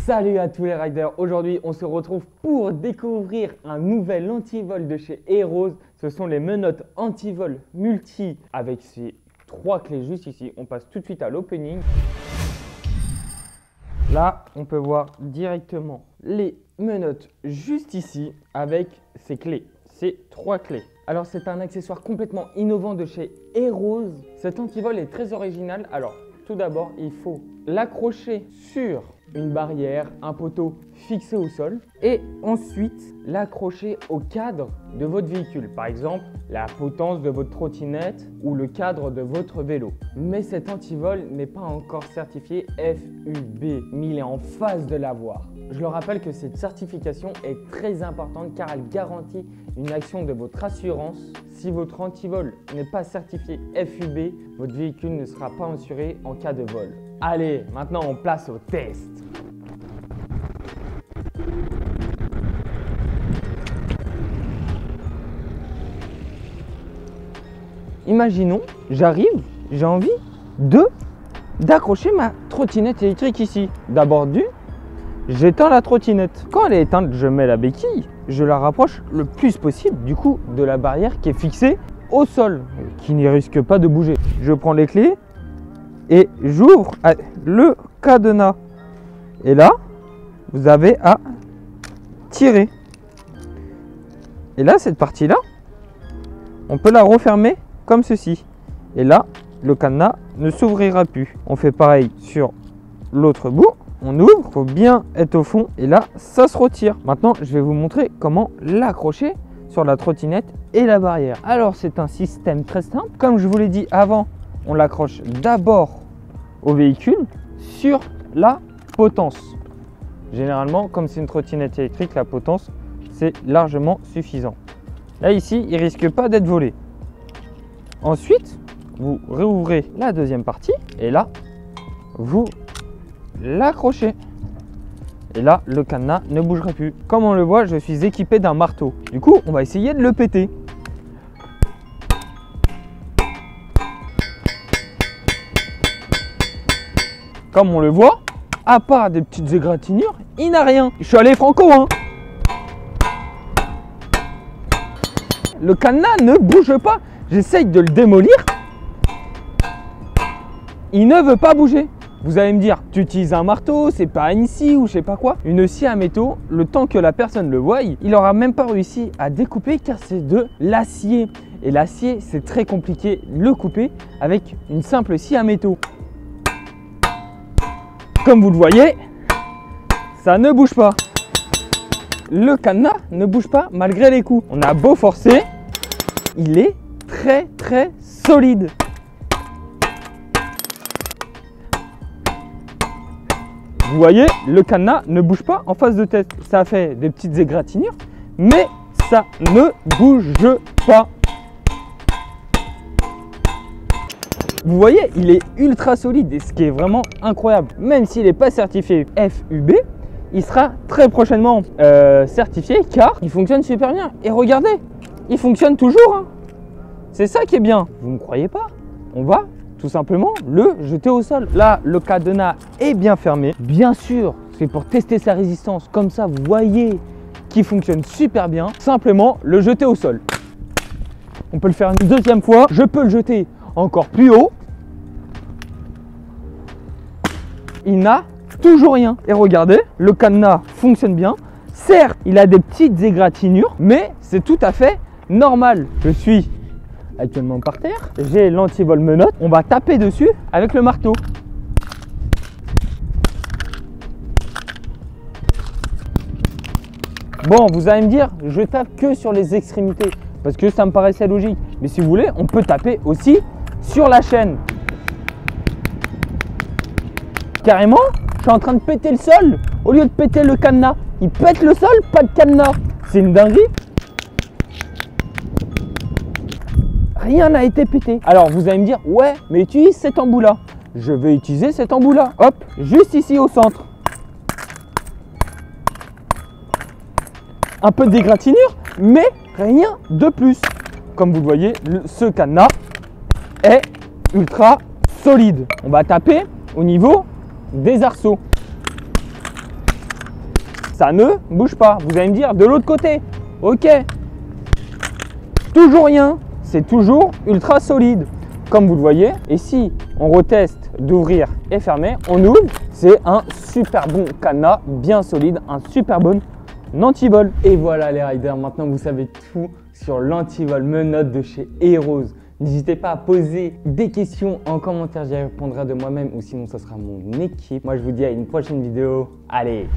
Salut à tous les riders, aujourd'hui on se retrouve pour découvrir un nouvel antivol de chez Heroes. Ce sont les menottes antivol multi avec ces 3 clés juste ici. On passe tout de suite à l'opening. Là on peut voir directement les menottes juste ici avec ces clés, ces 3 clés. Alors c'est un accessoire complètement innovant de chez Heroes. Cet antivol est très original. Alors tout d'abord il faut l'accrocher sur une barrière, un poteau fixé au sol et ensuite l'accrocher au cadre de votre véhicule. Par exemple, la potence de votre trottinette ou le cadre de votre vélo. Mais cet antivol n'est pas encore certifié FUB, mais il est en phase de l'avoir. Je le rappelle que cette certification est très importante car elle garantit une action de votre assurance. Si votre antivol n'est pas certifié FUB, votre véhicule ne sera pas assuré en cas de vol. Allez, maintenant on place au test. Imaginons, j'arrive, j'ai envie d'accrocher ma trottinette électrique ici. D'abord j'éteins la trottinette. Quand elle est éteinte, je mets la béquille, je la rapproche le plus possible du coup de la barrière qui est fixée au sol, qui ne risque pas de bouger. Je prends les clés et j'ouvre le cadenas. Et là, vous avez à tirer. Et là, cette partie-là, on peut la refermer comme ceci. Et là, le cadenas ne s'ouvrira plus. On fait pareil sur l'autre bout. On ouvre, il faut bien être au fond. Et là, ça se retire. Maintenant, je vais vous montrer comment l'accrocher sur la trottinette et la barrière. Alors, c'est un système très simple. Comme je vous l'ai dit avant, on l'accroche d'abord au véhicule sur la potence. Généralement, comme c'est une trottinette électrique, la potence, c'est largement suffisant. Là, ici, il ne risque pas d'être volé. Ensuite, vous réouvrez la deuxième partie et là, vous l'accrochez. Et là, le cadenas ne bougera plus. Comme on le voit, je suis équipé d'un marteau. Du coup, on va essayer de le péter. Comme on le voit, à part des petites égratignures, il n'a rien. Je suis allé franco, hein. Le cadenas ne bouge pas. J'essaye de le démolir. Il ne veut pas bouger. Vous allez me dire, tu utilises un marteau, c'est pas une scie ou je sais pas quoi. Une scie à métaux, le temps que la personne le voie, il n'aura même pas réussi à découper car c'est de l'acier. Et l'acier, c'est très compliqué de le couper avec une simple scie à métaux. Comme vous le voyez, ça ne bouge pas. Le cadenas ne bouge pas malgré les coups. On a beau forcer, il est très solide. Vous voyez, le cadenas ne bouge pas en phase de test. Ça fait des petites égratignures, mais ça ne bouge pas. Vous voyez, il est ultra solide et ce qui est vraiment incroyable, même s'il n'est pas certifié FUB, il sera très prochainement certifié car il fonctionne super bien. Et regardez, il fonctionne toujours, hein. C'est ça qui est bien. Vous ne croyez pas? On va tout simplement le jeter au sol. Là, le cadenas est bien fermé. Bien sûr, c'est pour tester sa résistance. Comme ça, vous voyez qu'il fonctionne super bien. Simplement, le jeter au sol. On peut le faire une deuxième fois. Je peux le jeter encore plus haut. Il n'a toujours rien. Et regardez, le cadenas fonctionne bien. Certes, il a des petites égratignures, mais c'est tout à fait normal. Je suis actuellement par terre. J'ai l'antivol menotte. On va taper dessus avec le marteau. Bon, vous allez me dire, je tape que sur les extrémités parce que ça me paraissait logique. Mais si vous voulez, on peut taper aussi sur la chaîne. Carrément, je suis en train de péter le sol au lieu de péter le cadenas. Il pète le sol, pas de cadenas. C'est une dinguerie. Rien n'a été pété. Alors vous allez me dire, ouais, mais utilise cet embout-là. Je vais utiliser cet embout-là. Hop, juste ici au centre. Un peu d'égratignure, mais rien de plus. Comme vous le voyez, ce cadenas est ultra solide. On va taper au niveau des arceaux. ça ne bouge pas. Vous allez me dire de l'autre côté. Ok. Toujours rien. C'est toujours ultra solide. Comme vous le voyez. Et si on reteste d'ouvrir et fermer, on ouvre. C'est un super bon cadenas, bien solide, un super bon anti-vol. Et voilà les riders, maintenant vous savez tout sur l'anti-vol menottes de chez Heroes. N'hésitez pas à poser des questions en commentaire, j'y répondrai de moi-même ou sinon ce sera mon équipe. Moi je vous dis à une prochaine vidéo. Allez!